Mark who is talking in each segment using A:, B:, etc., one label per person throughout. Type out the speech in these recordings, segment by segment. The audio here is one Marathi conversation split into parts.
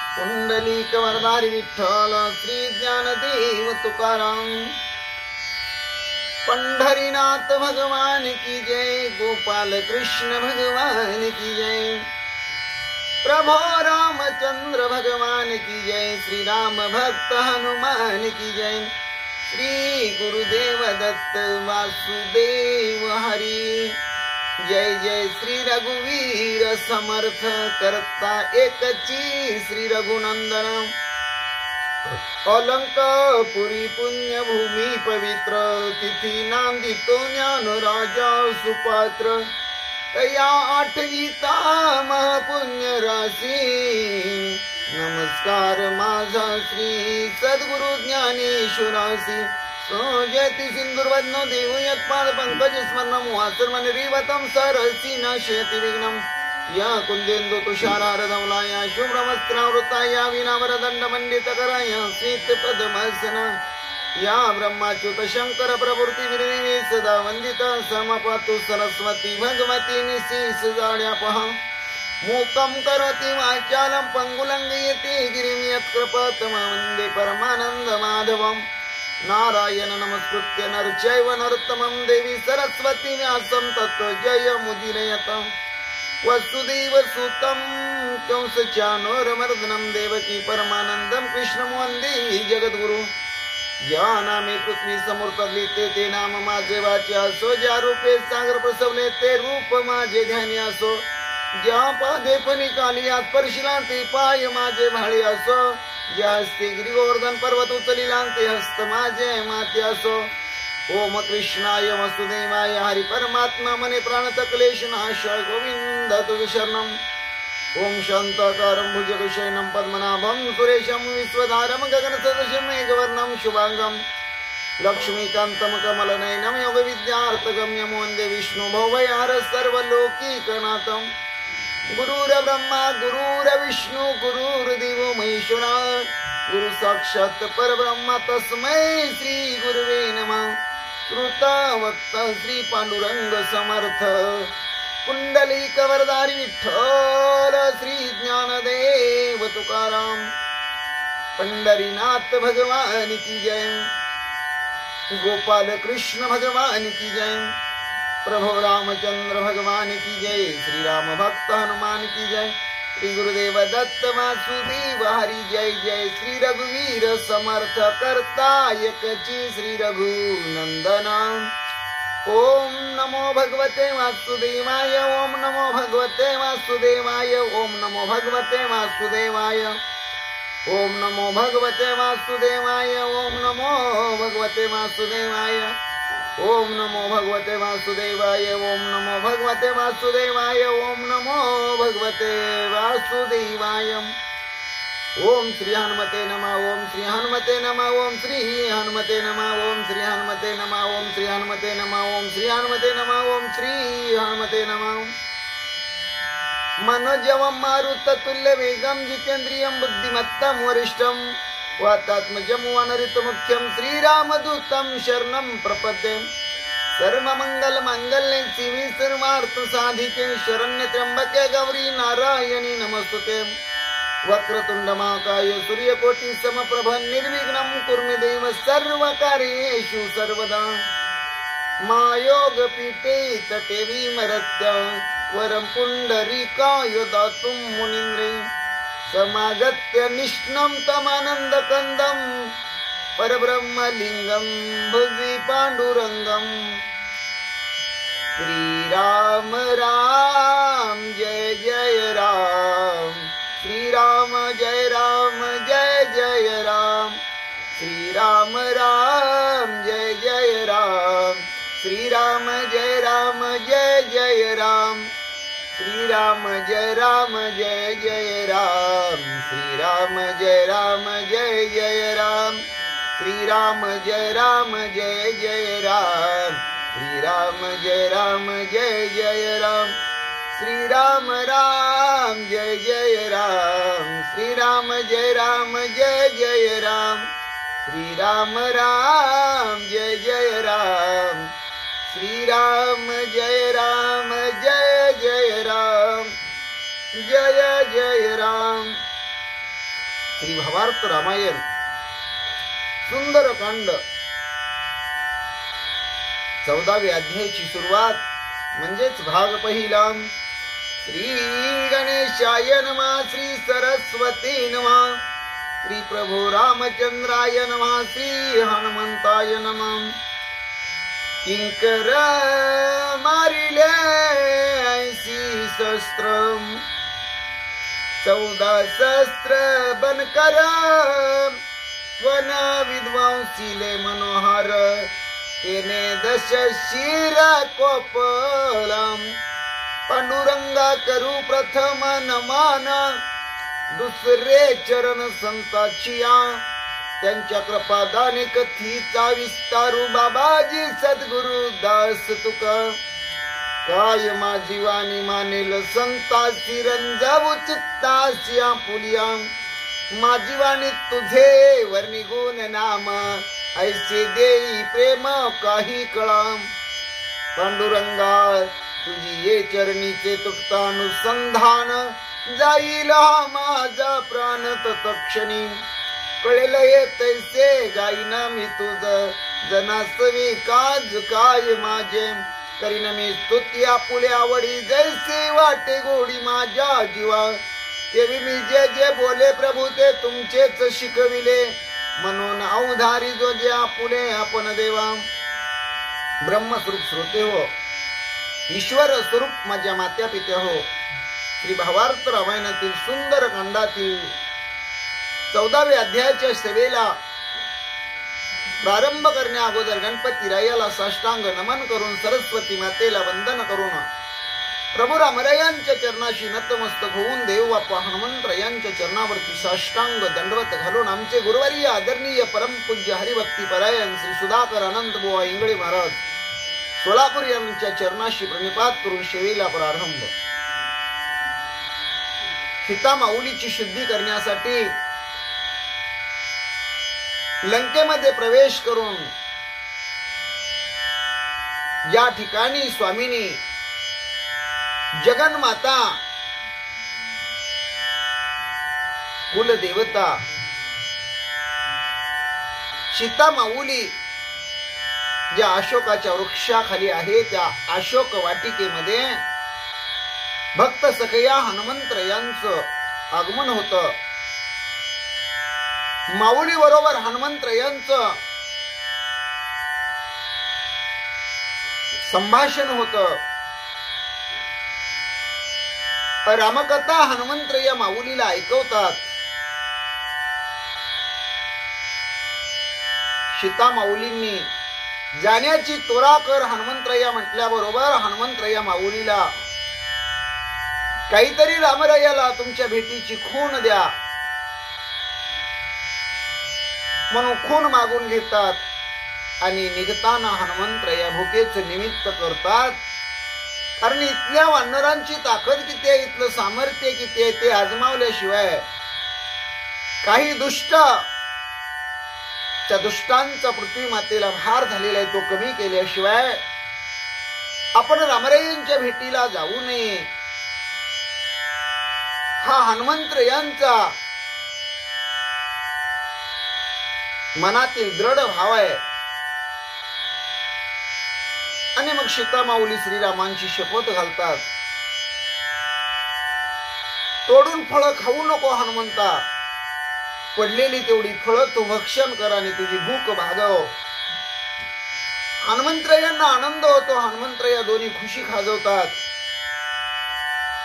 A: पुंडलिक वरदारी विठ्ठल श्री ज्ञानदेव तुकाराम। पंढरीनाथ भगवान की जय, गोपाल कृष्ण भगवान की जय, प्रभो रामचंद्र भगवान की जय, श्री राम भक्त हनुमान की जय, श्री गुरुदेव दत्त वासुदेव हरि जय जय, श्री रघुवीर समर्थ करता एकची श्री रघुनंदन। अलंकापुरी पुण्य भूमी पवित्र, तिथी नांदितो ज्ञान राजा सुपात्र, तया आठविता महापुण्य राशी, नमस्कार माझा श्री सद्गुरु ज्ञानेश्वरासी। जयति सिंधुर्वदनो देव यत्पाद पंकज स्मरणं, वासरमणिरीवतं सरसी नाशयति विघ्नं, या कुंदेन्दु तुषारारधवलाया शुभ्रवस्त्रावृताया वीणावरदण्डमण्डितकराया श्वेतपद्मासना, या ब्रह्माच्युत शंकर प्रभृती विरणे सदा वंदिता, समपातु सरस्वती भगवती निशीस जाड्यापहा, मूकं करोति वाचालं पंगुलंघयति गिरिं यत्कृपातमं वन्दे परमानंद माधवम्। नारायण नमस्कृत्य नरचैव नरोत्तमं, देवी सरस्वती व्यासं ततो जयमुदीरयतं, वसुदेव सुतं कंसचानूरमर्दनं, देवकी परमानंदं कृष्णं वन्दे जगद्गुरु। ज्या नामे पृथ्वी समोरतली ते नाम माझे वाचे असो, ज्या रूपे सागर प्रसवले ते रूप माझे ध्यानी असो, ज्या पादे फणिकाली स्पर्शिला ते पाय माझे भाळे असो, ज्या हस्ते गिरिगोवर्धन पर्वत उचलिला ते हस्त माझे माते असो। ओम कृष्णाय वसुदेवाय हरि परमात्मा मने प्राणत क्लेश नाशाय गोविंद तुझ शरणम। ओम शांताकारं भुजगशयनं पद्मनाभं सुरेशं विश्वधारं गगनसदृशं मेघवर्णं शुभांगं, लक्ष्मीकान्तं कमलनयनं योगविद्यार्थगम्यं, वन्दे विष्णुभवयार सर्वलोकीकनाथं। गुरुर्ब्रह्मा गुरुर्विष्णु गुरुर्देवो महेश्वरा, गुरु साक्षात् परब्रह्म तस्मै श्री गुरुवे नमः। श्रुतवक्ता श्री पांडुरंग समर्थ, पुंडलिक वरदारी विठ्ठल श्री ज्ञानदेव तुकाराम। पंढरीनाथ भगवान की जय, गोपाल कृष्ण भगवान की जय, प्रभु रामचंद्र भगवान की जय, श्री राम भक्त हनुमान की जय, श्री गुरुदेव दत्त वासुदेव हरि जय जय, श्री रघुवीर समर्थ करता एकची श्री रघुनंदन। ओम नमो भगवते वासुदेवाय, ओम नमो भगवते वासुदेवाय, ओम नमो भगवते वासुदेवाय, ओम नमो भगवते वासुदेवाय, ओम नमो भगवते वासुदेवाय, ओम नमो भगवते वासुदेवाय, ओम नमो भगवते वासुदेवाय, ओम नमो भगवते वासुदेवाय। ओम श्री हनुमते नमः, ओम श्री हनुमते नमः, ओम श्री हनुमते नमः, ओम श्री हनुमते नमः, ओम श्री हनुमते नमः, ओम श्री हनुमते नमः, ओम श्री हनुमते नमः। मनोजवं मारुततुल्य वेगं, जितेन्द्रियं बुद्धिमत्तं वरिष्ठं, वातात्मजं वानरितमुख्यं, श्रीरामदूतं शरणं प्रपद्ये। सर्वमंगलमांगल्ये शिवे सर्वार्थसाधिके, शरण्ये त्र्यंबके गौरी नारायणी नमस्तुते। वक्रतुंड महाकाय सूर्यकोटि समप्रभ, निर्विघ्नं कुरु मे देव सर्वकार्येषु सर्वदा। मायोगपीठे तटे विमरत्य, वरं पुंडरीकाय दातुं मुनीन्द्रे। समागत्य निष्णं तमानन्दकन्दं, परब्रह्मलिङ्गं भुजि पाण्डुरङ्गं। श्रीराम राम जय जय राम, श्रीराम जय राम जय जय राम, श्रीराम राम जय जय राम, श्रीराम जय राम जय जय राम, श्रीराम जय राम जय जय राम, श्रीराम जय राम जय जय राम, श्रीराम जय राम जय जय राम, श्रीराम जय राम जय जय राम, श्रीराम राम जय जय राम, श्रीराम जय राम जय जय राम, श्रीराम राम जय जय राम, श्रीराम जय राम जय जय राम, जय जय राम। श्री भावार्थ रामायण सुंदरकांड 14व्या अध्यायाची सुरुवात म्हणजेच भाग पहिला. श्री गणेशाय नमः, श्री सरस्वती नमः, श्री प्रभु रामचंद्राय नमः, श्री हनुमंताय नमः. किंकर मारिले 80 शस्त्र, 14 शस्त्र बनकर, वन विद्वांसीले मनोहर, तेने 10 शिर कोपलम. पांडुरंगा करू प्रथम नमान, दुसरे चरण संताचिया, त्यांच्या कृपादाने कथीचा विस्तारू. बाबाजी सद्गुरु दास तुका, काय माझी वाणी मानेल संतासी, रंजावू चित्तासी आपुलिया. माझी वाणी तुझे वर्णी गुण नाम, ऐसे देई प्रेम काही कळा. पांडुरंगा तुझी ये चरणीचे तुटता अनुसंधान, जाईल माझा प्राण तत्क्षणी. कळेल ये तैसे गाईन मी तुझ, जनासवी काज काय माझे. करीन मी स्तुती आपुल्या आवडी, जैसे वाटे गोडी माझ्या जीवा. तेवी मी जे जे बोले प्रभू ते तुमचेच शिकविले, म्हणून अवधारी जो जे आपुले आपण देवा. ब्रह्मस्वरूप श्रोते हो, ईश्वर स्वरूप माझ्या मात्या पित्या हो. श्री भावार्थ रामायणातील सुंदर कांडातील 14व्या अध्यायाच्या सेवेला प्रारंभ करण्या अगोदर गणपती रायाला साष्टांग नमन करून, सरस्वती मातेला वंदन करून, प्रभू रामरायांच्या चरणाशी नतमस्तक होऊन, देवबापा हनुमंतरायांच्या चरणावरती साष्टांग दंडवत घालून, आमचे गुरुवर्य आदरणीय परमपूज्य हरिभक्ती परायण श्री सुधाकर अनंत बुवा इंगळे महाराज सोलापूर यांच्या चरणाशी प्रणिपात करून सेवेला प्रारंभ. सीता माऊलीची शुद्धी करण्यासाठी लंकेमध्ये प्रवेश करून या ठिकाणी स्वामीनी जगन्माता, कुलदेवता सीता माऊली ज्या अशोकाच्या वृक्षाखाली आहे, त्या अशोक वाटिकेमध्ये भक्त सखया हनुमंतरायांचं आगमन होतं. माऊली बरोबर हनुमंतरायांचं संभाषण होतं. रामकथा हनुमंतराय माऊलीला ऐकवतात. सीता माऊलींनी जाण्याची तोरा कर हनुमंतराय म्हटल्याबरोबर हनुमंतराय माऊलीला काहीतरी रामरायाला तुमच्या भेटीची खूण द्या म्हणून खूण मागून घेतात. आणि निघताना हनुमंतराय भुकेचं निमित्त करतात. कारण इथल्या वानरांची ताकद किती आहे, इथलं सामर्थ्य किती आहे ते आजमावल्याशिवाय, काही दुष्टांचा पृथ्वी मातेला भार झालेला आहे तो कमी केल्याशिवाय आपण रामरायांच्या भेटीला जाऊ नये, हा हनुमंतरायांचा मनातील दृढ भाव आहे. आणि मग सीता माऊली श्रीरामांची शपथ घालतात. तोडून फळं खाऊ नको हनुमंता, पडलेली तेवढी फळं तू भक्षण कर आणि तुझी भूक भागव. हनुमंतरायांना आनंद होतो. हनुमंतराय दोन्ही खुशी खाजवतात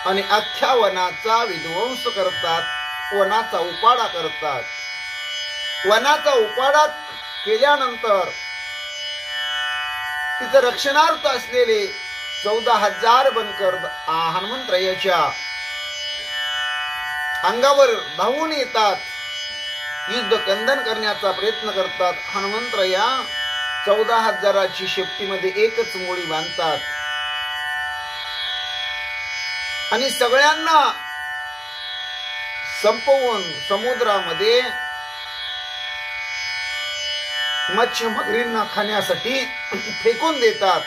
A: आणि अख्ख्या वनाचा विध्वंस करतात, वनाचा उपाडा करतात. वनाचा उपाडा केल्यानंतर तिचं रक्षणार्थ असलेले 14,000 बनकर हनुमंतरायाच्या अंगावर धावून येतात, युद्ध कंदन करण्याचा प्रयत्न करतात. हनुमंतराया 14,000ची शेपटीमध्ये एकच मोळी बांधतात आणि सगळ्यांना संपवून समुद्रामध्ये मत्स्य मगरींना खाण्यासाठी फेकून देतात.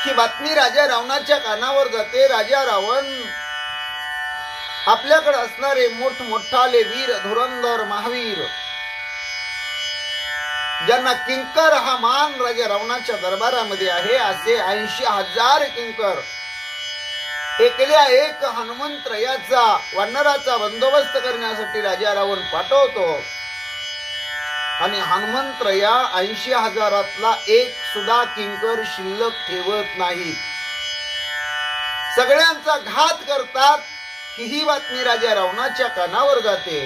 A: ही बातमी राजा रावणाच्या कानावर जाते. राजा रावण आपल्याकडे असणारे मोठमोठाले वीर धुरंधर महावीर, ज्यांना किंकर हा मान राजा रावणाच्या दरबारामध्ये आहे, असे 80,000 किंकर एकल्या एक हनुमंतरायाचा वानराचा बंदोबस्त करण्यासाठी राजा रावण पाठवतो. आणि हनुमंतराया 80,000 एक सुद्धा किंकर शिल्लक ठेवत नाहीत, सगळ्यांचा घात करतात. ही बातमी राजा रावणाच्या कानावर जाते.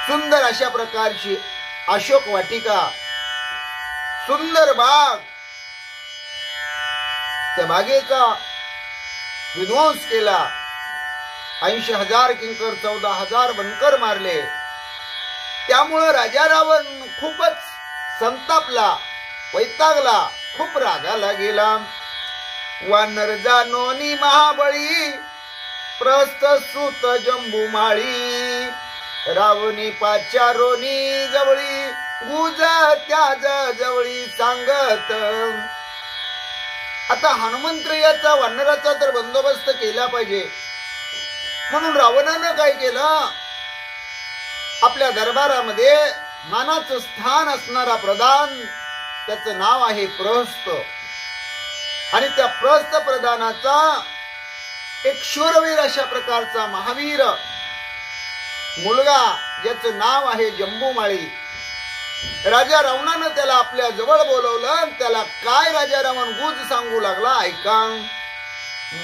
A: सुंदर अशा प्रकारची अशोक वाटिका, सुंदर बाग, त्या बागेचा विध्वंस केला. 80,000 किंकर 14,000 बनकर मारले. त्यामुळे राजा रावण खूपच संतापला, वैतागला, खूप रागाला गेला. वानर जानोनी महाबळी प्रस्थ सुत जंबुमाळी, रावणी पाचारोनी जवळी गुज त्याज जवळी सांगत. आता हनुमंतरायाचा वानराचा तर बंदोबस्त केला पाहिजे, म्हणून रावणानं काय केलं, आपल्या दरबारामध्ये मानाचं स्थान असणारा प्रधान, त्याचं नाव आहे प्रहस्त, आणि त्या प्रहस्त प्रधानाचा एक शूरवीर अशा प्रकारचा महावीर मुलगा, ज्याचं नाव आहे जंबुमाळी. राजा रावणानं त्याला आपल्या जवळ बोलवलं. त्याला काय राजा रावण गुज सांगू लागला, ऐका.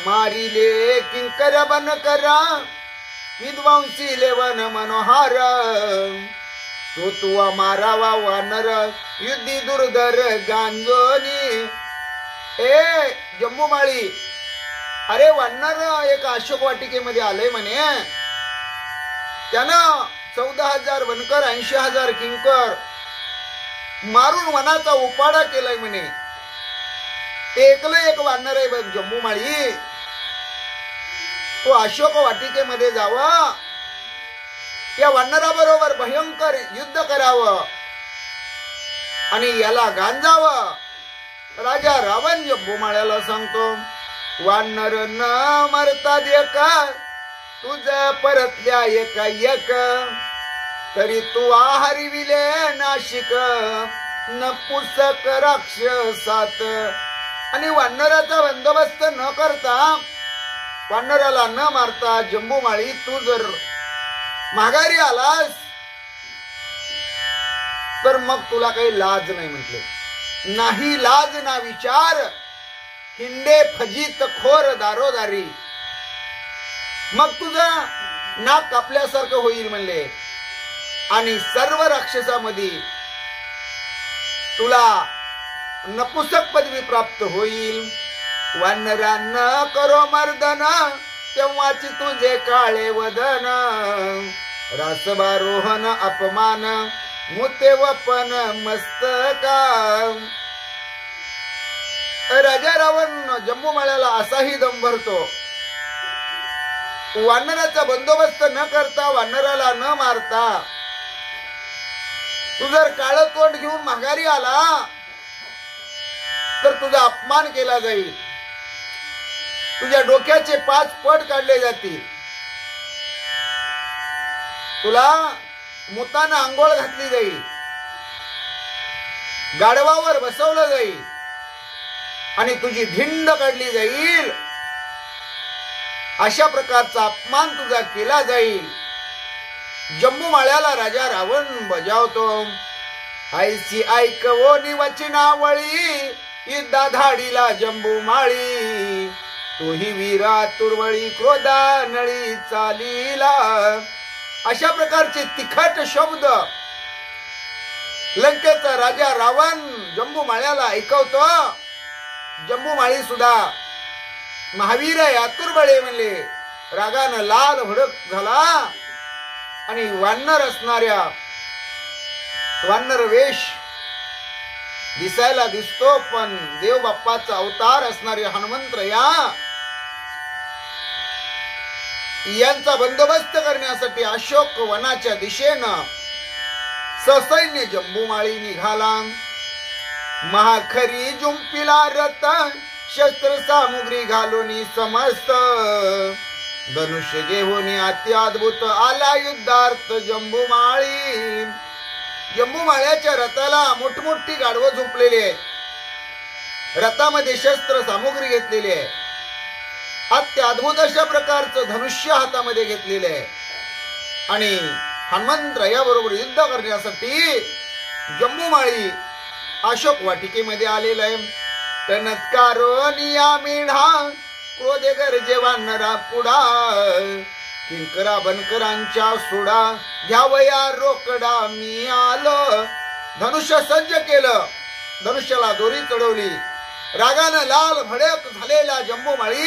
A: मारिले किंकर बन करा विध्वंसी लेवन मनोहार, तो तुवा मारावा वानर युद्धी दुर्धर गांजोनी. ए जंबुमाळी, अरे वानर एक अशोक वाटिकेमध्ये आलंय म्हणे, त्यानं 14,000 बनकर 80,000 किंकर मारून वनाचा उपाडा केलाय म्हणे. एकलं एक वानर आहे बघ जंबुमाळी, तो अशोक वाटिकेमध्ये जावा, या वानराबरोबर भयंकर युद्ध करावं आणि याला गांजावं. राजा रावण जंबुमाळ्याला सांगतो, वानर न मरता देक तुझ परतल्या एका एक, तरी तू हरविले नाशिक न पुसक राक्षसात. आणि वानराचा बंदोबस्त न करता, वानराला न मारता जंबुमाळी तू जर माघारी आलास तर मग तुला काही लाज नाही म्हटले. नाही लाज ना विचार, हिंडे फजित खोर दारोदारी. मग तुझं नाक कापल्यासारखं होईल म्हणले, आणि सर्व राक्षसामध्ये तुला नपुसक पदवी प्राप्त होईल. वानरा न करो मर्दन तेव्हाची तुझे काळे वदन, रासबारोहन अपमान मुते वपन मस्तका. राजा रावण जंबुमाळ्याला असाही दम भरतो, वानराचा बंदोबस्त न करता, वानराला न मारता तू जर काळ तोंड घेऊन माघारी आला तर तुझा अपमान केला जाईल, तुझ्या डोक्याचे 5 पट काढले जातील, तुला मुतानं आंघोळ घातली जाईल, गाढवावर बसवलं जाईल आणि तुझी धिंड काढली जाईल. अशा प्रकारचा अपमान तुझा केला जाईल. जंबुमाळ्याला राजा रावण बजावतो, ऐसी ऐकवो निवचनावळी युद्धा धाडीला जंबुमाळी, तोही वीरा तुरवळी क्रोधा नळी चालीला. अशा प्रकारचे तिखट शब्द लंकेचा राजा रावण जंबुमाळ्याला ऐकवतो. जंबुमाळी सुद्धा महावीर आतुरबळे म्हणले, रागानं लाल भडक झाला आणि वानर असणाऱ्या, वानर वेश दिसायला दिसतो पण देव बाप्पाचा अवतार असणारे हनुमंतराया यांचा बंदोबस्त करण्यासाठी अशोक वनाच्या दिशेनं ससैन्य जंबुमाळी निघाला. महाखरी जुंपिला रथ शस्त्र सामुग्री घालून समस्त, धनुष्य घेऊन अत्याद्भुत आला युद्धार्थ जंबूमाळी. जंबूमाळ्याच्या रथाला मोठमोठी गाढवं झोपलेली आहेत. रथामध्ये शस्त्र सामुग्री घेतलेली आहे. अत्याद्भुत अशा प्रकारचं धनुष्य हातामध्ये घेतलेलं आहे आणि हनुमंतरायाबरोबर युद्ध करण्यासाठी जंबूमाळी अशोक वाटिकेमध्ये आलेला आहे. तनत्कारोनिया मेढा क्रोधे गरजे वानरा पुढा किंकरा बनकरांच्या सुडा घ्यावया रोकडा मी आलो. धनुष्य सज्ज केलं, धनुष्याला दोरी चढवली. रागानं लाल भडक झालेला जंबूमाळी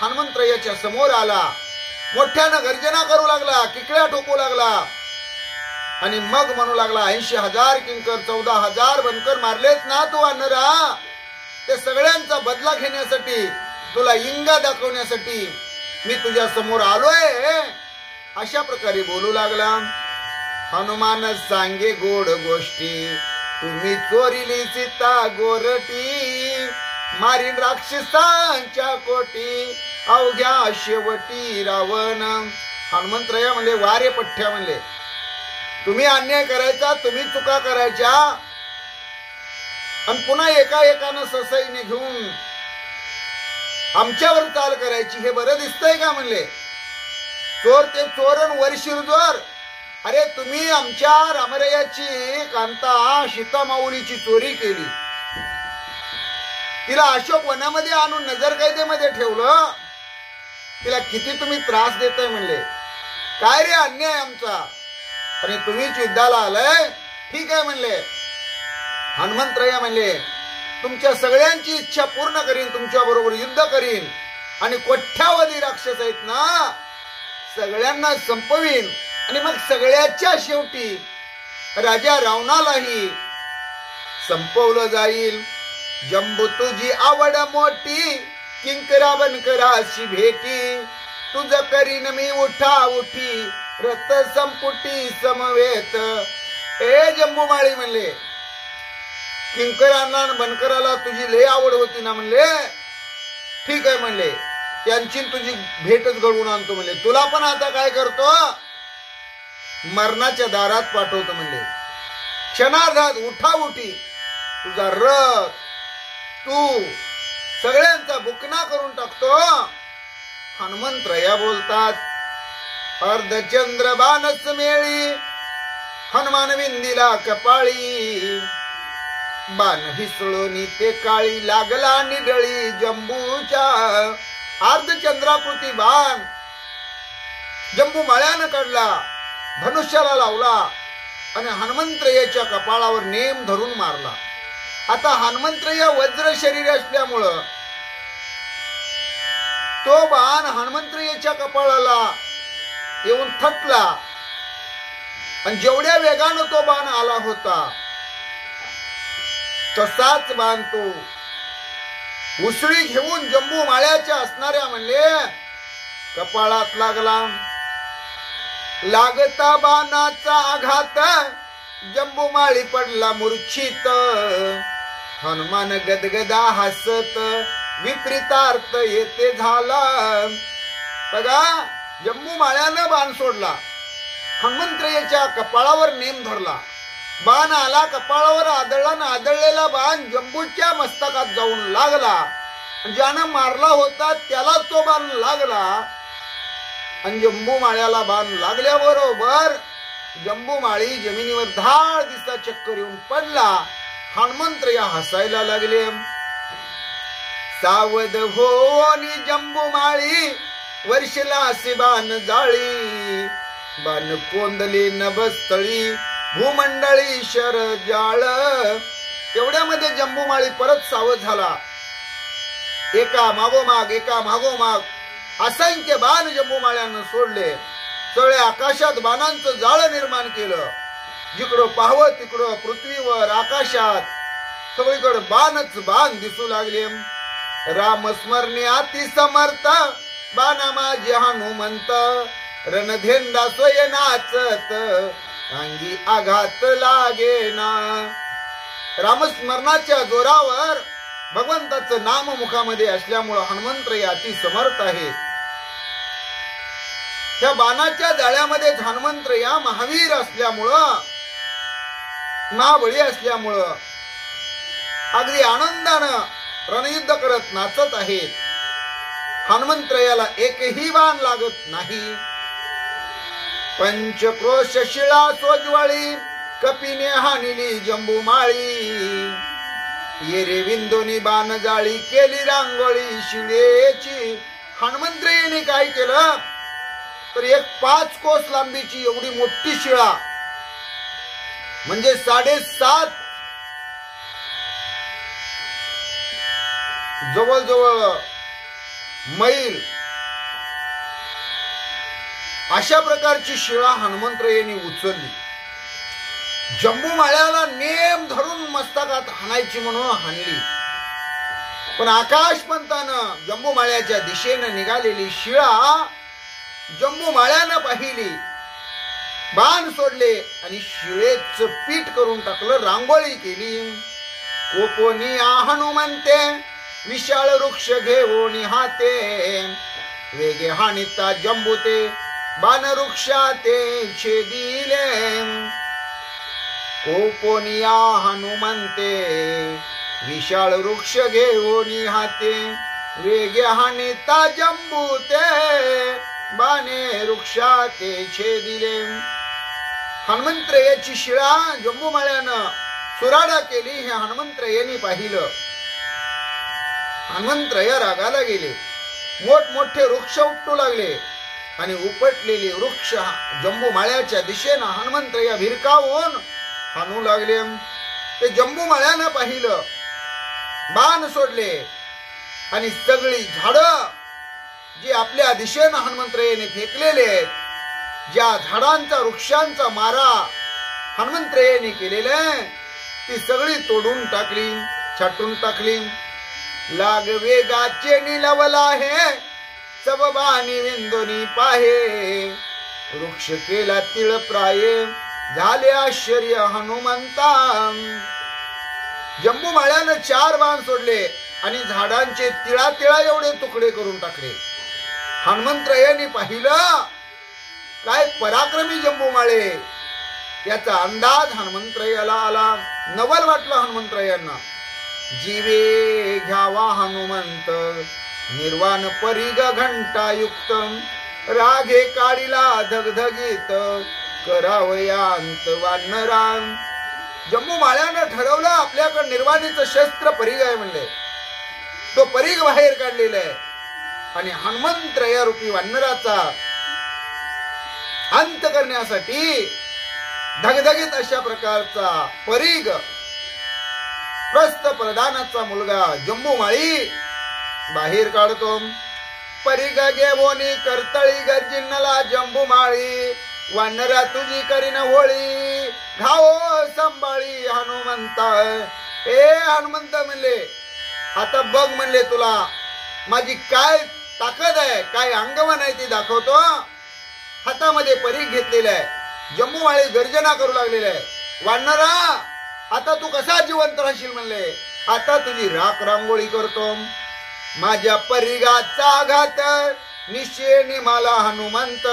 A: हनुमंतरायाच्या समोर आला. मोठ्यानं गर्जना करू लागला, किकड्या ठोकू लागला आणि मग म्हणू लागला, 80,000 किंकर 14,000 बनकर मारलेत ना तू वानरा, ते सगळ्यांचा बदला घेण्यासाठी, तुला इंगा दाखवण्यासाठी मी तुझ्या समोर आलोय. अशा प्रकारे बोलू लागला. हनुमान सांगे गोड गोष्टी, तुम्ही चोरीली सीता गोरटी, मारीन राक्षसांच्या कोटी अवघ्या शेवटी रावण. हनुमंतराया म्हणले, वारे पठ्ठ्या म्हणले, तुम्ही अन्याय करायचा, तुम्ही चुका करायच्या आणि पुन्हा एकाएकानं ससाईने घेऊन आमच्यावर चाल करायची, हे बरं दिसतंय का म्हणले. चोर ते चोरण वर शिरजोर. अरे तुम्ही आमच्या रामरायाची कांता सीतामाऊलीची चोरी केली, तिला अशोक वनामध्ये आणून नजर कैदेमध्ये ठेवलं, तिला किती तुम्ही त्रास देताय म्हणले. काय रे अन्याय आमचा, आणि तुम्हीच युद्धाला आलाय. ठीक आहे म्हणले. हनुमंतराया म्हणले, तुमच्या सगळ्यांची इच्छा पूर्ण करीन, तुमच्या बरोबर युद्ध करीन आणि कोट्यावधी राक्षस आहेत ना सगळ्यांना संपवीन आणि मग सगळ्याच्या शेवटी राजा रावणालाही संपवलं जाईल. जंबू तुझी आवड मोठी, किंकरा बनकराशी भेटी, तुझ करीन मी उठा उठी, रथ संपुटी समवेत. ए जंबूमाळी म्हणले, किंकरांना बनकराला तुझी लय आवड होती ना म्हणले. ठीक आहे म्हणले, त्यांची तुझी भेटच घडवून आणतो म्हणले. तुला पण आता काय करतो, मरणाच्या दारात पाठवतो म्हणले. क्षणार्धात उठा उठी तुझा रथ तू सगळ्यांचा बुकना करून टाकतो. हनुमंतराया बोलतात, अर्धचंद्र बाणच मेळी, हनुमान विंदीला कपाळी, बाण हिसळून ते काळी, लागला निडळी जंबूच्या. अर्धचंद्राकृती बाण जंबूमाळ्यानं काढला, धनुष्याला लावला आणि हनुमंतरायाच्या कपाळावर नेम धरून मारला. आता हनुमंतराया वज्र शरीर असल्यामुळं तो बाण हनुमंतरायाच्या कपाळाला येऊन थटला आणि जेवढ्या वेगानं तो बाण आला होता तसाच बाण तो उसळी घेऊन जंबूमाळ्याच्या असणाऱ्या म्हणले कपाळात लागला. लागता बाणाचा आघात जंबूमाळी पडला मूर्छित, हनुमान गदगदा हसत विपरीतार्थ येते झाला. बघा, जंबूमाळ्यानं बाण सोडला, हनुमंतरायाच्या कपाळावर नेम धरला, बाण आला कपाळावर आदळला ना आदळलेला बाण जंबूच्या मस्तकात जाऊन लागला. ज्यानं मारला होता त्याला तो बाण लागला आणि जंबूमाळ्याला बाण लागल्याबरोबर जंबूमाळी जमिनीवर धाड दिसा चक्कर येऊन पडला. हनुमंतराया हसायला लागले. सावध होनी जंबूमाळी वर्षला असे बाण जाळी, बाण कोंदली नभस्थळी भूमंडळी शर जाळ. एवढ्यामध्ये जंबूमाळी परत सावध झाला. एका मागोमाग असंख्य बाण जंबूमाळ्यानं सोडले. सगळ्या आकाशात बाणांचं जाळ निर्माण केलं. जिकडं पाहावं तिकडं पृथ्वीवर आकाशात सगळीकडे बाणच बाण दिसू लागले. रामस्मरणे अति समर्थ बाणा माझे हनुमंत, रणधेंडा सोय नाचत अंगी आघात लागेना. रामस्मरणाच्या जोरावर भगवंताचं नाम मुखामध्ये असल्यामुळं हनुमंतराय अति समर्थ आहे. त्या बाणाच्या जाळ्यामध्ये हनुमंत या महावीर असल्यामुळं, महाबळी असल्यामुळं अगदी आनंदानं रणयुद्ध करत नाचत आहेत. हनुमंतरायाला एकही बाण लागत नाही. पंचक्रोश शिळा सोज्वळी कपिने हानिली जंबूमाळी. येरे विंदोनी बाण जाळी केली रांगोळी शिळेची. हनुमंतरायाने काय केलं तर एक 5 कोस लांबीची एवढी मोठी शिळा, म्हणजे 7.5 जवळजवळ मैल अशा प्रकारची शिळा हनुमंतरायांनी उचलली. जंबूमाळ्याला नेम धरून मस्तकात हाणायची म्हणून हाणली. पण आकाशपंतानं जंबूमाळ्याच्या दिशेनं निघालेली शिळा जंबूमाळ्यानं पाहिली, बाण सोडले आणि शिळेचं पीठ करून टाकलं, रांगोळी केली. कोपोनी हनुमंते विशाळ वृक्ष घेऊन हाते. वेगे हानिता जंबूते बाण वृक्षाते छेदिले. कोपोनिया हनुमंते विशाळ वृक्ष घेऊन हाते. वेगे हानिता जंबूते बाणे वृक्षाते छेदिले. हनुमंतरायाची शिळा जंबूमाळ्यानं सुराडा केली. हे हनुमंतरायांनी पाहिलं. हनुमंतराय रागाला गेले. मोठमोठे वृक्ष उपटू लागले आणि उपटलेले वृक्ष जंबूमाळ्याच्या दिशेनं हनुमंतराय भिरकावून हाणू लागले. ते जंबूमाळ्यानं पाहिलं, बाण सोडले आणि सगळी झाडं जी आपल्या दिशेनं हनुमंतरायाने फेकलेले, ज्या झाडांचा वृक्षांचा मारा हनुमंतरायाने केलेला ती सगळी तोडून टाकली, छाटून टाकली. लाग वेगाचे निलवला हे सबबानी विंदोनी पाहे. वृक्ष केला तिळ प्राये झाले आश्चर्य हनुमंता. जंबूमाळ्यानं 4 बाण सोडले आणि झाडांचे तिळा एवढे तुकडे करून टाकले. हनुमंतरायांनी पाहिलं, काय पराक्रमी जंबूमाळे. याचा अंदाज हनुमंतरायाला आला. नवल वाटलं हनुमंतरायांना. जीवे घ्यावा हनुमंत निर्वाण परिग घंटायुक्त. रागे काळीला धगधगीत करावयांत वानरा. जंबूमाळ्यानं ठरवलं आपल्याकडे निर्वाणीचं शस्त्र परिग आहे म्हणले. तो परिग बाहेर काढलेला आहे आणि हनुमंतराया रूपी वानराचा अंत करण्यासाठी धगधगीत अशा प्रकारचा परिग प्रस्थ प्रधानाचा मुलगा जंबूमाळी बाहेर काढतो. परिग घेवोनी करतळी गर्जिनला जंबूमाळी. वानरा तुझी करीन होळी घाओ संभाळी हनुमंता. ए हनुमंत म्हणले, आता बघ म्हणले, तुला माझी काय ताकद आहे, काय अंगवन आहे ते दाखवतो. हातामध्ये परीघ घेतलेला आहे. जंबूमाळी गर्जना करू लागलेला आहे. वानरा आता तू कसा जिवंत राहशील म्हणले. आता तुझी राख रांगोळी करतो. माझ्या परिघाचा आघात निश्चयनी मला हनुमंत.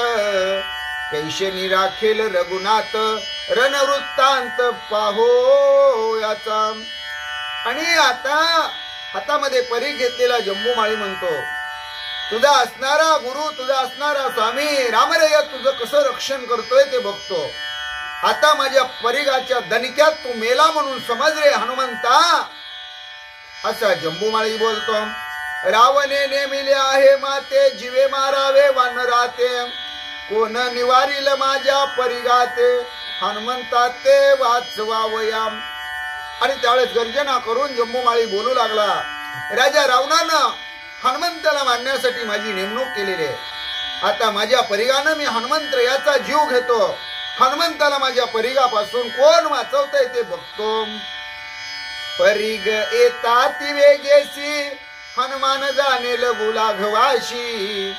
A: कैशनी राखेल रघुनाथ रणवृत्तांत पाहो याचा. आणि आता हातामध्ये परीघ घेतलेला जंबूमाळी म्हणतो, तुझा असणारा गुरु, तुझा असणारा स्वामी रामरया तुझं कसं रक्षण करतोय ते बघतो. आता माझ्या परिघाच्या दणक्यात तू मेला म्हणून समज रे हनुमंता. असा जंबूमाळी बोलतो. रावणे नेमिले आहे माते जीवे मारावे वानराते. कोण निवारील माझ्या परिघाते हनुमंता ते वाचवावया. आणि त्यावेळेस गर्जना करून जंबूमाळी बोलू लागला, राजा रावणानं हनुमंताला मारण्यासाठी माझी नेमणूक केलेली आहे. आता माझ्या परिघानं मी हनुमंतरायाचा जीव घेतो. हनुमंताला माझ्या परिघापासून कोण वाचवतंय ते बघतो. परिघ येतात वेगेसी हनुमान जाणे लघु लाघवाशी.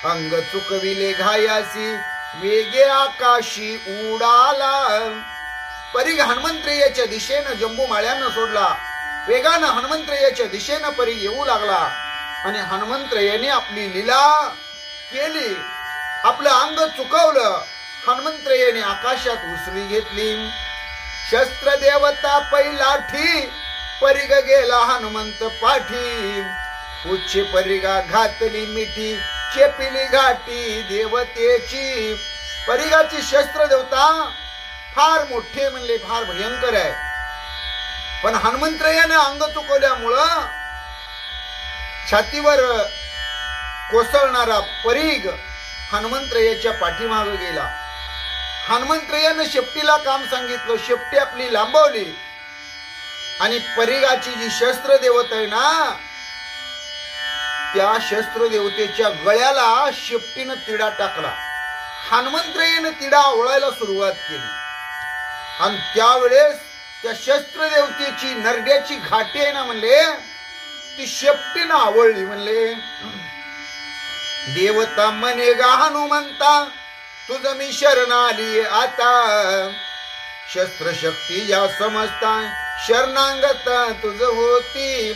A: अंग चुकविले घायासी वेगे आकाशी उडाला. परिघ हनुमंतरायाच्या दिशेनं जंबूमाळ्यानं सोडला. वेगानं हनुमंतरायाच्या दिशेनं परिघ येऊ लागला आणि हनुमंतरायाने आपली लीला केली. आपलं अंग चुकवलं. हनुमंतरायाने आकाशात उसळी घेतली. शस्त्र देवता पैलाठी परिग गेला हनुमंत पाठी. उच्चे परिगा घातली मिठी चेपिली घाटी देवतेची. परिगाची शस्त्र देवता फार मोठे म्हणले, फार भयंकर आहे. पण हनुमंतरायाने अंग चुकवल्यामुळं छातीवर कोसळणारा परीग हनुमंतरायाच्या पाठीमाग गेला. हनुमंतरायानं शेपटीला काम सांगितलं. शेपटी आपली लांबवली आणि परिगाची जी शस्त्र देवता आहे ना, त्या शस्त्र देवतेच्या गळ्याला शेपटीनं तिडा टाकला. हनुमंतरायानं तिडा ओळायला सुरुवात केली आणि त्यावेळेस त्या शस्त्र देवतेची नरड्याची घाटी आहे ना म्हणले, ती शेपटीनं आवळली. म्हणले देवता म्हणे गा हनुमंता तुझ मी शरण आली आता. शस्त्रशक्ती या समजता शरणांगता तुझ होती.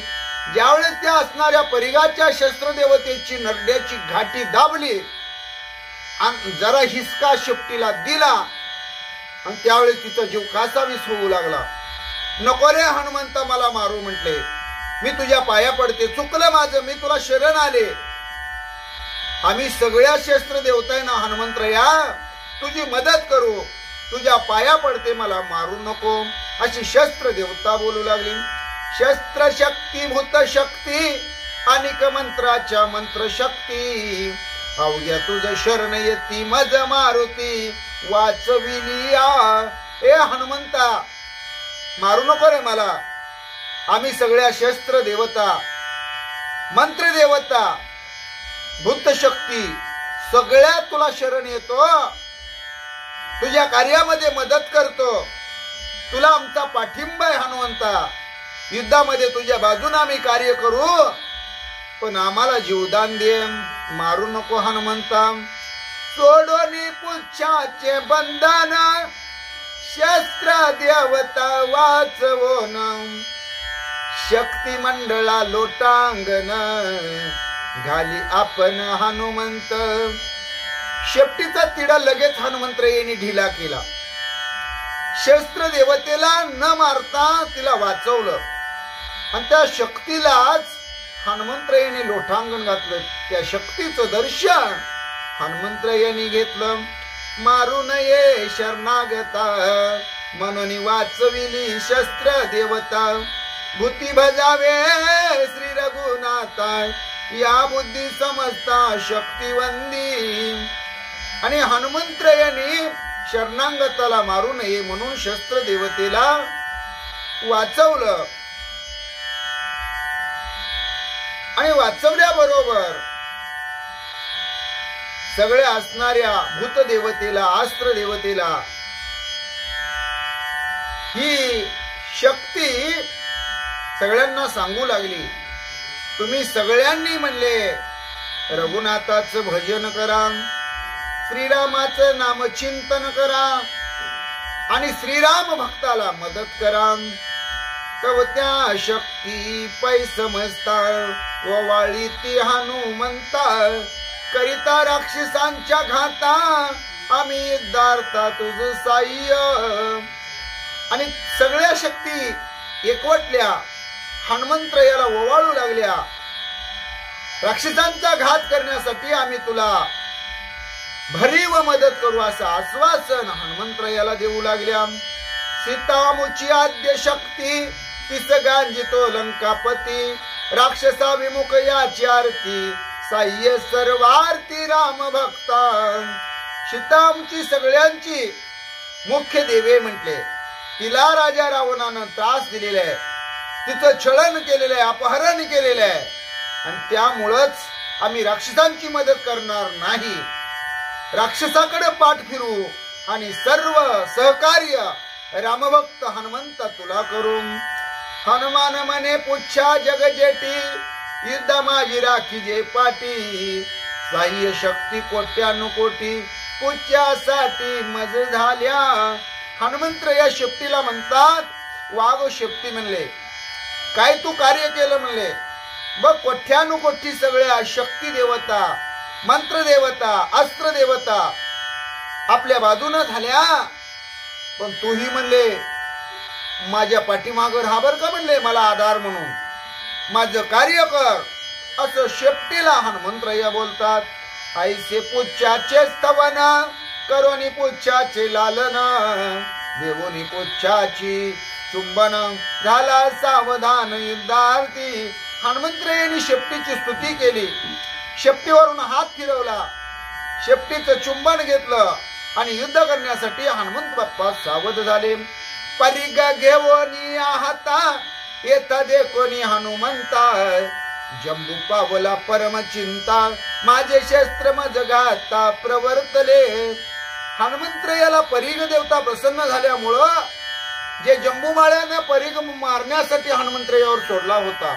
A: ज्यावेळेस त्या असणाऱ्या परिगाच्या शस्त्र देवतेची नरड्याची घाटी दाबली आणि जरा हिसका शेपटीला दिला आणि त्यावेळेस तिचा जीव कासावीस होऊ लागला. नको रे हनुमंता मला मारू म्हटले, मी तुझ्या पाया पडते, चुकलं माझं, मी तुला शरण आले. आम्ही सगळ्या शस्त्र देवताय ना हनुमंतराया, तुझी मदत करू, तुझ्या पाया पडते, मला मारू नको, अशी शस्त्र देवता बोलू लागली. शस्त्र शक्ती भूत शक्ती अनिक मंत्राच्या मंत्र शक्ती. अवघ्या तुझ शरण येती मज मारुती वाचविलिया. ए हनुमंता मारू नको रे मला. आम्ही सगळ्या शस्त्र देवता, मंत्र देवता, भूत शक्ती सगळ्या तुला शरण येतो, तुझ्या कार्यामध्ये मदत करतो, तुला आमचा पाठिंबा आहे हनुमंता. युद्धामध्ये तुझ्या बाजूने आम्ही कार्य करू, पण आम्हाला जीवदान दे, मारू नको हनुमंता. सोडोनी पुच्छाचे बंधन शस्त्र देवता वाचवोन. शक्ती मंडळा लोटांगण घाली आपण हनुमंत. शेपटीचा तिडा लगेच हनुमंतरायांनी ढिला केला. शस्त्र देवतेला न मारता तिला वाचवलं आणि त्या शक्तीलाच हनुमंतरायांनी लोटांगण घातलं. त्या शक्तीचं दर्शन हनुमंतरायांनी घेतलं. मारू नये शरणागता म्हणून वाचविली शस्त्र देवता. भूती भजावे श्री रघुनाथा या बुद्धी समजता शक्तिवंदी. आणि हनुमंतरायांनी शरणागताला मारू नये म्हणून शस्त्र देवतेला वाचवलं. आणि वाचवल्याबरोबर सगळ्या असणाऱ्या भूत देवतेला, अस्त्र देवतेला ही शक्ती सगळ्यांना सांगू लागली, तुम्ही सगळ्यांनी म्हणले रघुनाथाचं भजन करा, श्रीरामाचं नामचिंतन करा आणि श्रीराम भक्ताला मदत करा. तव त्या शक्ती पै समजता ओवाळी ती हनुमंता. करिता राक्षसांच्या घाता आम्ही युद्धार्था तुझ साह्य. आणि सगळ्या शक्ती एकवटल्या, हनुमंतरायाला ओवाळू लागल्या. राक्षसांचा घात करण्यासाठी आम्ही तुला भरीव मदत करू असं आश्वासन हनुमंतरायाला देऊ लागल्या. सीतामुची आद्य शक्ती तिस गांजितो लंकापती. राक्षसा विमुख याची आरती साह्य सर्वार्थी राम भक्ता. सीतामुची सगळ्यांची मुख्य देवे म्हटले. तिला राजा रावणानं त्रास दिलेला आहे, तिचं छळण केलेलं आहे, अपहरण केलेलं आहे आणि त्यामुळंच आम्ही राक्षसांची मदत करणार नाही. राक्षसाकडे पाठ फिरू आणि सर्व सहकार्य रामभक्त हनुमंता तुला करू. हनुमान म्हणे पुच्छा जगजेटी युद्ध माझी राखी जे पाटी. साह्य शक्ती कोट्यानुकोटी पुच्छासाठी मज झाल्या. हनुमंत या शेपटीला म्हणतात वाघ शेपटी म्हणले, काय तू कार्य केलं म्हणले. बघ कोट्यानुकोटी सगळ्या शक्ती देवता मंत्रदेवता अस्त्रदेवता आपल्या बाजूनं झाल्या, पण तूही म्हणले माझ्या पाठीमागं राहा बर का, म्हणले मला आधार म्हणून माझं कार्य कर, असं शेपटीला हनुमंतराया बोलतात. ऐसे पुच्छाचे स्तवन करोनी पुच्छाचे लालन, देवोनी पुच्छाची चुंबन झाला सावधान युद्धार्थी. हनुमंतरायांनी शेपटीची स्तुती केली, शेपटीवरून हात फिरवला, शेपटीचं चुंबन घेतलं आणि युद्ध करण्यासाठी हनुमंत बाप्पा सावध झाले. परिग घेवोनी हाता येता देखोनी हनुमंता, जंबू पावला परम चिंता माझे शस्त्र मज गाता प्रवर्तले. हनुमंतरायाला परीग देवता प्रसन्न झाल्यामुळं जे जंबूमाळ्याने परीग मारण्यासाठी हनुमंतरायावर सोडला होता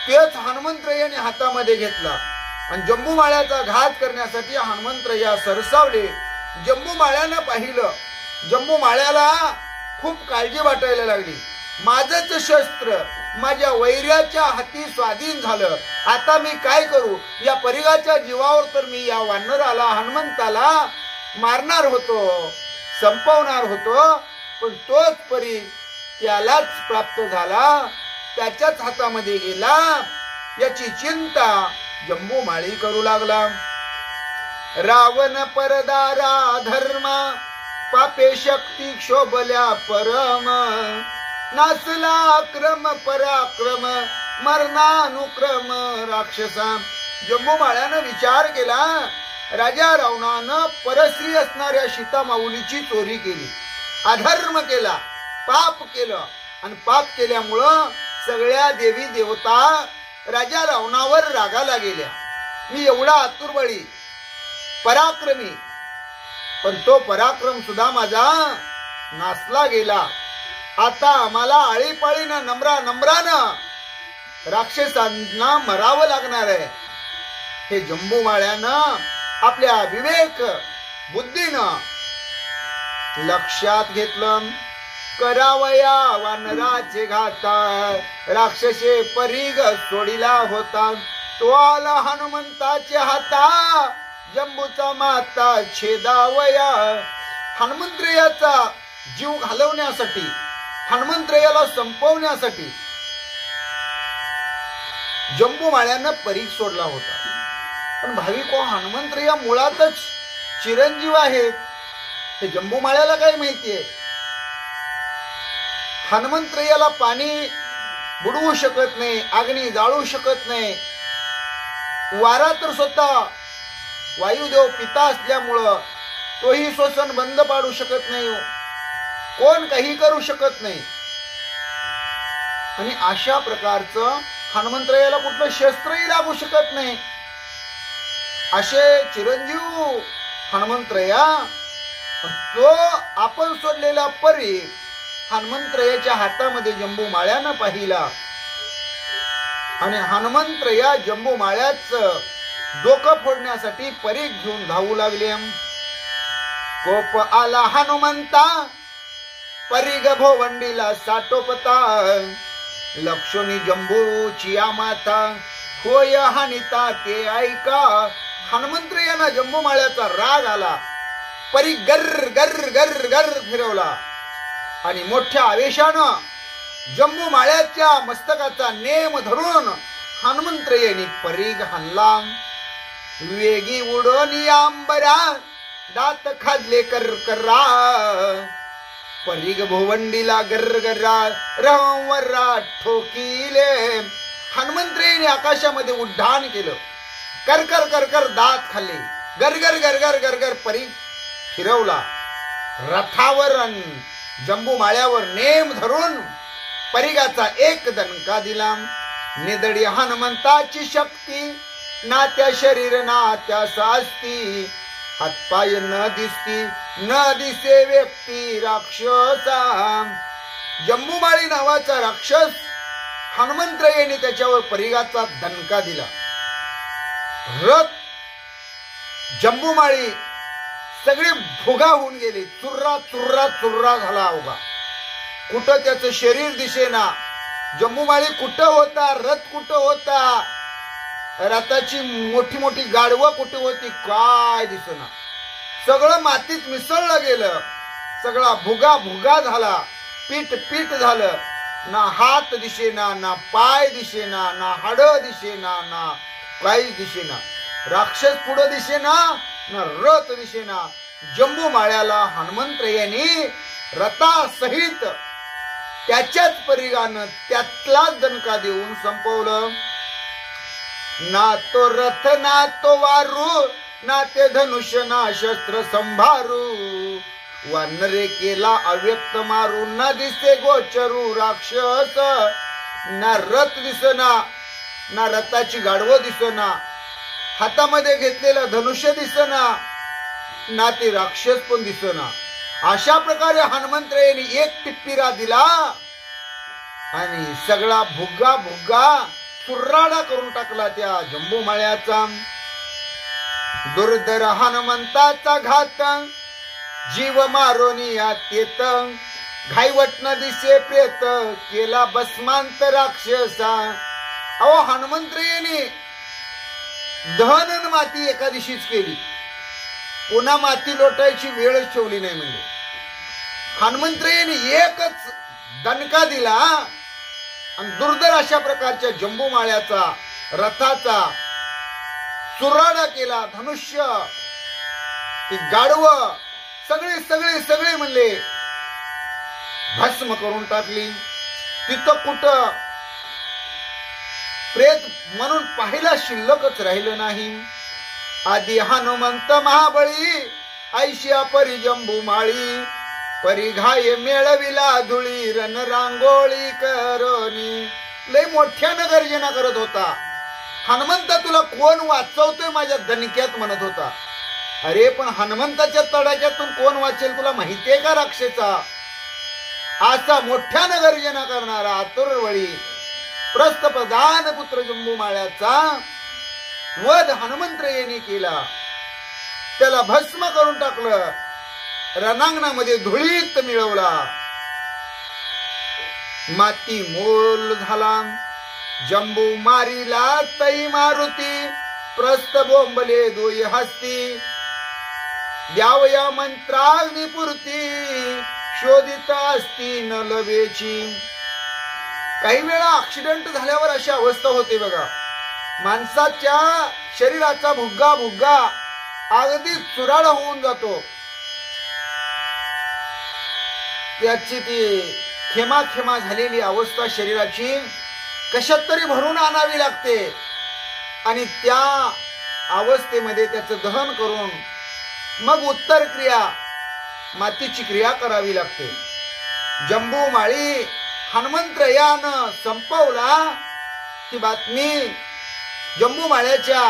A: तेच हनुमंतरायाने हातामध्ये घेतला आणि जंबूमाळ्याचा घात करण्यासाठी हनुमंतराया सरसावले. जंबूमाळ्यानं पाहिलं, जंबूमाळ्याला खूप काळजी वाटायला लागली. माझंच शस्त्र माझ्या वैर्याच्या हाती स्वाधीन झालं, आता मी काय करू? या परिगाच्या जीवावर तर मी या वानराला हनुमंताला मारणार होतो, संपवणार होतो, पण तोच परी त्यालाच प्राप्त झाला, त्याच्याच हातामध्ये गेला, याची चिंता जंबूमाळी करू लागला. रावण परदारा धर्म पापे शक्ती क्षोभल्या परम, नासला क्रम पराक्रम मरणानुक्रम राक्षसा. जंबूमाळ्यानं विचार केला, राजा रावणानं परस्त्री असणाऱ्या सीता माऊलीची चोरी केली, अधर्म केला, पाप केलं आणि पाप केल्यामुळं सगळ्या देवी देवता राजा रावणावर रागाला गेल्या. मी एवढा आतुरबळी पराक्रमी, पण तो पराक्रम सुद्धा माझा नासला गेला. आता आम्हाला आळीपाळीनं नम्रानं राक्षसांना मरावं लागणार आहे. हे जंबूमाळ्यानं आपल्या विवेक बुद्धीनं लक्षात घेतलं. करावया वानराचे घाता राक्षसे परीग सोडिला होता, तो आला हनुमंताच्या हाता जंबूचा माता छेदावया. हनुमंतरायाचा जीव घालवण्यासाठी, हनुमंतरायाला संपवण्यासाठी जंबूमाळ्यानं परीग सोडला होता. पण भाविको, हनुमंतराया मुळातच चिरंजीव आहेत, हे जंबूमाळ्याला काय माहितीये? हनुमंतरायाला पाणी बुडवू शकत नाही, अग्नी जाळू शकत नाही, वारा तर स्वतः वायुदेव पिता असल्यामुळं तोही श्वसन बंद पाडू शकत नाही, कोण काही करू शकत नाही. आणि अशा प्रकारचं हनुमंतरायाला कुठलं शस्त्रही लागू शकत नाही. असे चिरंजीव हनुमंतराया, तो आपण सोडलेला परी हनुमंतरायाच्या हातामध्ये जंबूमाळ्यानं पाहिला आणि हनुमंतराया जंबूमाळ्याच डोकं फोडण्यासाठी परीग घेऊन धावू लागले. कोप आला हनुमंता परीग भोवंडीला साटोपता, लक्षोनी जंबूची माता होय हानिता ते ऐका. हनुमंतरायानं जंबूमाळ्याचा राग आला, परीग गर गर गर गर फिरवला आणि मोठ्या आवेशानं जंबूमाळ्याच्या मस्तकाचा नेम धरून हनुमंतरायाने परीग हाणला. वेगी उडोनी अंबरा दात खाजले करकरा, परीग भोवंडीला गरगरा रवरा ठोकीले. हनुमंतरायाने आकाशामध्ये उड्डाण केलं, करकर करकर दात खाल्ले, गरगर गरगर गरगर परीग फिरवला. रथावर जंबूमाळ्यावर नेम धरून परीगाचा एक दणका दिला. निदडी हनुमंताची शक्ती नात्या शरीर नात्या सास्ती, हातपाय न दिसती न दिसे व्यक्ती राक्षसा. जंबूमाळी नावाचा राक्षस हनुमंतरायाने त्याच्यावर परीगाचा दणका दिला. रथ जंबूमाळी सगळी भुगा होऊन गेली, चुर्रा चुर्रा चुर्रा झाला अवघा. कुठं त्याचं शरीर दिसेना, जंबूमाळी कुठं होता, रथ कुठं होता, रथाची मोठी मोठी गाढवं कुठे होती काय दिसना, सगळं मातीत मिसळलं गेलं, सगळा भुगा भुगा झाला, पीठ पीठ झालं, ना हात दिसेना, ना पाय दिसेना, ना हाड दिसेना, ना काहीच दिसेना, राक्षस पुढं दिसेना, ना रथ दिसेना. जंबू माळ्याला हनुमंतरायांनी रथासहित त्याच्याच परिगानं त्यातलाच दणका देऊन संपवलं. ना तो रथ ना तो वारू, ना ते धनुष्य ना शस्त्र संभारू, वानरे केला अव्यक्त मारू, ना दिसे गोचरू राक्षस. ना रथ दिसना, ना रथाची गाढवं दिसना, हातामध्ये घेतलेलं धनुष्य दिसना, ना ते राक्षस पण दिसना. अशा प्रकारे हनुमंतरायांनी एक टिप्पिरा दिला आणि सगळा भुग्गा भुग्गा चुर्राडा करून टाकला त्या जंबू माळ्याचा. दुर्धर हनुमंताचा घात, जीव मारोनी आत्येत, घाईवट न दिसे प्रेत, केला भस्मांत राक्षसा. अहो हनुमंतरायांनी दहन माती एका दिवशीच केली, पुन्हा माती लोटायची वेळच ठेवली नाही. म्हणजे हनुमंतरायांनी एकच दणका दिला आणि दुर्धर अशा प्रकारच्या जंबू माळ्याचा रथाचा चुराडा केला. धनुष्य, ती गाढवं सगळे सगळे सगळे म्हणले भस्म करून टाकली. तिथं कुठं प्रेत म्हणून पाहिला शिल्लकच राहिलं नाही. आधी हनुमंत महाबळी, ऐशिया परी जंबू माळी, परिघाय मेळविला धुळी, रण रांगोळी करोनी. लय मोठ्यानं गर्जना करत होता. हनुमंता तुला कोण वाचवतोय माझ्या दणक्यात म्हणत होता. अरे पण हनुमंताच्या तडाख्यातून कोण वाचेल तुला माहितीये का राक्षसा. असा मोठ्यानं गर्जना करणारा आतुरवळी प्रस्थप्रधान पुत्र जंबू माळ्याचा वध हनुमंतरायांनी केला. त्याला भस्म करून टाकलं, रणांगणामध्ये धुळीत मिळवला. माती मोल झाला, जंबू मारीला तई मारुती, प्रस्थ बोंबले दोय हस्ती, द्यावया मंत्राग्निपुरती, शोधित असती न लवेची. काही वेळा ऍक्सिडेंट झाल्यावर अशी अवस्था होते बघा, माणसाच्या शरीराचा भुग्गा भुग्गा अगदी चुराडा होऊन जातो. त्याची ती खेमा खेमा झालेली अवस्था शरीराची कशात तरी भरून आणावी लागते आणि त्या अवस्थेमध्ये त्याचं दहन करून मग उत्तर क्रिया मातीची क्रिया करावी लागते. जंबू माळी हनुमंतरायानं संपवला ही बातमी जंबू माळ्याच्या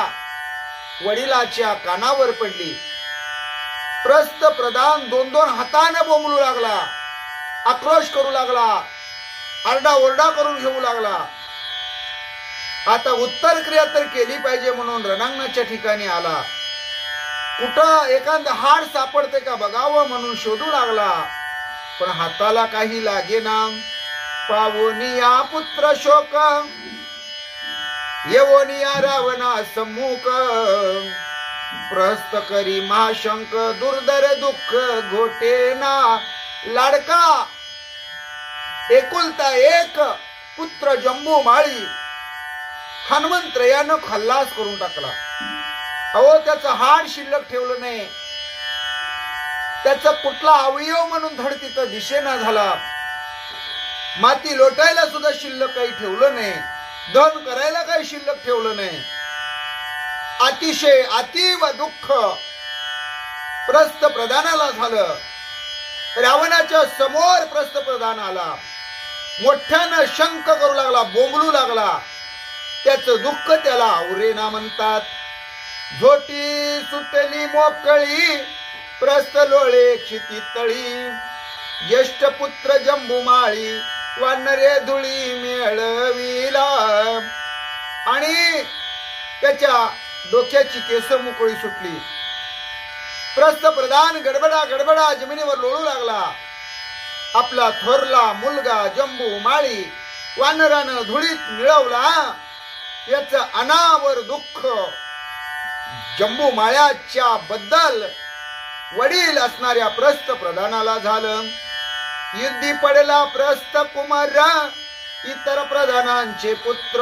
A: वडिलाच्या कानावर पडली. प्रस्थ प्रधान दोन दोन हाताने बोंबलू लागला, आक्रोश करू लागला, आरडा ओरडा करून घेऊ लागला. आता उत्तर क्रिया तर केली पाहिजे म्हणून रणांगणाच्या ठिकाणी आला. कुठं एखादं हाड सापडते का बघावं म्हणून शोधू लागला, पण हाताला काही लागेना. पावोनिया पुत्र शोक, येवोनिया रावणा सम्मुख, प्रस्थ करी महाशंक, दुर्धर दुःख घोटेना. लाडका एकुलता एक पुत्र जंबू माळी हनुमंतरायानं खल्लास करून टाकला. अहो त्याचं हाड शिल्लक ठेवलं नाही, त्याचा कुठला अवयव म्हणून धड तिथं दिसेना झाला. माती लोटायला सुद्धा शिल्लक काही ठेवलं नाही, दहन करायला काही शिल्लक ठेवलं नाही. अतिशय अतीव दुःख प्रस्थ प्रधानाला झालं. रावणाच्या समोर प्रस्थ प्रधान आला, मोठ्यानं शंक करू लागला, बोंबलू लागला. त्याचं दुःख त्याला आवरेना म्हणतात. झोटी सुटली मोकळी, प्रस्थ लोळे क्षिती तळी, ज्येष्ठ पुत्र जंबू माळी, वानरे धुळी मेळविला. आणि त्याच्या डोक्याची केस मोकळी सुटली. प्रस्थ प्रधान गडबडा गडबडा जमिनीवर लोळू लागला. आपला थोरला मुलगा जंबू माळी वानरानं धुळीत मिळवला. याचं अनावर दुःख जंबू माळ्याच्या बद्दल वडील असणाऱ्या प्रस्थ प्रधानाला झालं. युद्धी पडला प्रस्थ कुमार इतर प्रधानांचे पुत्र,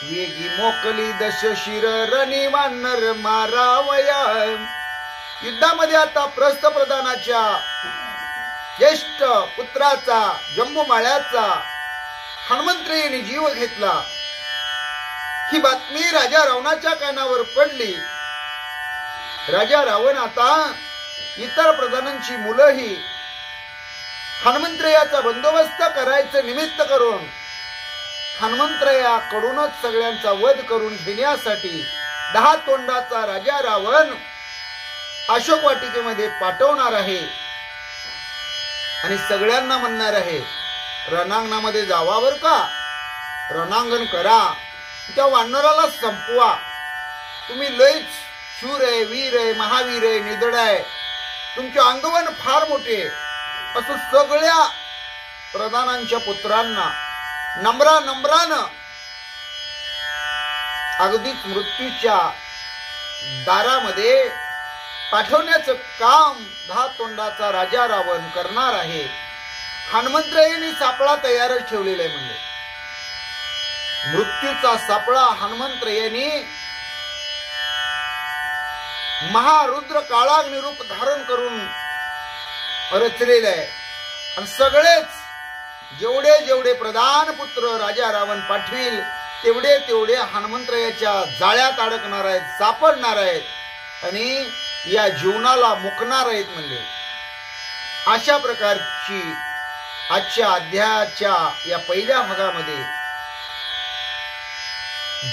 A: वेगी मोकली दशशिर रणी वानर मारावया. युद्धामध्ये आता प्रस्थ प्रधानाच्या ज्येष्ठ पुत्राचा जंबू माळ्याचा हनुमंतरायांनी जीव घेतला. ही बातमी राजा रावणाच्या कानावर पडली. राजा रावण आता इतर प्रधानांची मुलंही हनुमंतरायाचा बंदोबस्त करायचं निमित्त करून हनुमंतरायाकडूनच सगळ्यांचा वध करून घेण्यासाठी 10 तोंडाचा राजा रावण अशोक वाटिकेमध्ये पाठवणार आहे आणि सगळ्यांना म्हणणार आहे रणांगणामध्ये जावा बर का, रणांगण करा, त्या वानराला संपवा. तुम्ही लयच शूर आहे, वीर आहे, महावीर आहे, निधड आहे, तुमचे अंगवन फार मोठे, असं सगळ्या प्रधानांच्या पुत्रांना नम्रानं अगदीच मृत्यूच्या दारामध्ये पाठवण्याचं काम 10 तोंडाचा राजा रावण करणार आहे. हनुमंतरायांनी सापळा तयारच ठेवलेला आहे. म्हणजे मृत्यूचा सापळा हनुमंतरायांनी महारुद्र काळाग्नी रूप धारण करून रचलेलं आहे. आणि सगळेच जेवढे प्रधान पुत्र राजा रावण पाठविल तेवढे हनुमंतरायाच्या जाळ्यात अडकणार आहेत, सापडणार आहेत आणि या जीवनाला मुकणार आहेत. म्हणजे अशा प्रकारची आजच्या अध्यायाच्या या पहिल्या भागामध्ये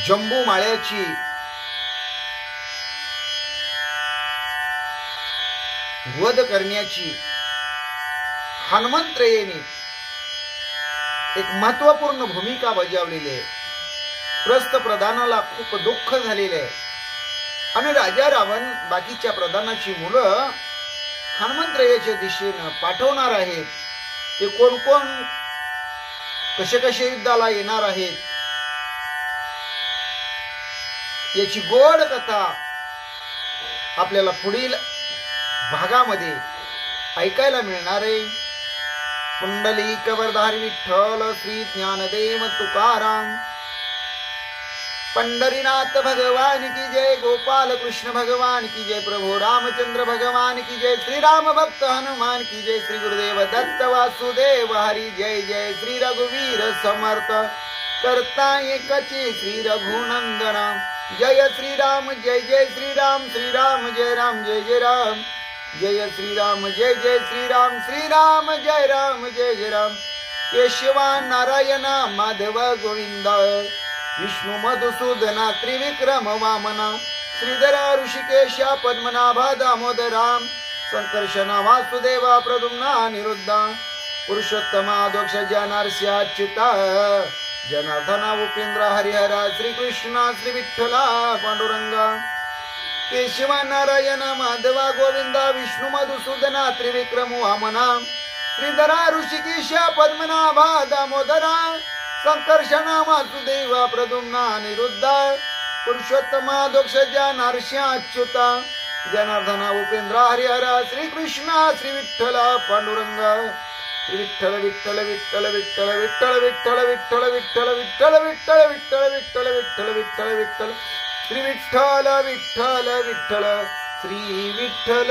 A: जंबू माळ्याची वध करण्याची हनुमंतरायांनी एक महत्वपूर्ण भूमिका बजावलेली आहे. प्रस्थ प्रधानाला खूप दुःख झालेले आहे आणि राजा रावण बाकीच्या प्रधानाची मुलं हनुमंतरायाच्या दिशेनं पाठवणार आहेत. ते कोण कोण कसे युद्धाला येणार आहेत याची गोड कथा आपल्याला पुढील भागामध्ये ऐकायला मिळणार आहे. पुंडलिक वरधारी विठ्ठल श्री ज्ञानदेव तुकाराम. पंढरीनाथ भगवान की जय, गोपाल कृष्ण भगवान की जय, प्रभु रामचंद्र भगवान की जय, श्री राम भक्त हनुमान की जय, श्री गुरुदेव दत्त वासुदेव हरी जय जय, श्री रघुवीर समर्थ करता एकची श्री रघुनंदन. जय श्री राम जय जय श्री राम, श्री राम जय राम जय जय राम, जय श्री राम जय जय श्री राम, श्री राम जय जय राम. केशवा नारायण माधव गोविंद, विष्णु मधुसूदना त्रिविक्रम वामना, श्रीधरा ऋषिकेशा पद्मनाभा दामोदरा, संकर्षणा वासुदेवा प्रद्युम्ना निरुद्धा, पुरुषोत्तमा दोक्ष जनार्ष्याच्युता, जनार्दना उपेंद्र हरिहरा, श्री कृष्णा श्री विठ्ठला पांडुरंगा. केशवा नारायण माधवा गोविंदा, विष्णु मधुसूदना त्रिविक्रम वामना, श्रीधरा ऋषिकेशा पद्मनाभा दामोदरा, संकर्षणा वासुदेवा प्रद्युम्ना निरुद्धा, पुरुषोत्तमा दोक्ष जनार्ष्याच्युता, जनार्दना उपेंद्र हरिहरा, श्री कृष्णा श्री विठ्ठला पांडुरंगा. श्री विठ्ठल विठ्ठल विठ्ठल विठ्ठल विठ्ठल विठ्ठल विठ्ठल विठ्ठल विठ्ठल विठ्ठल विठ्ठल विठ्ठल विठ्ठल विठ्ठल विठ्ठल, श्री विठ्ठल विठ्ठल विठ्ठल श्री विठ्ठल.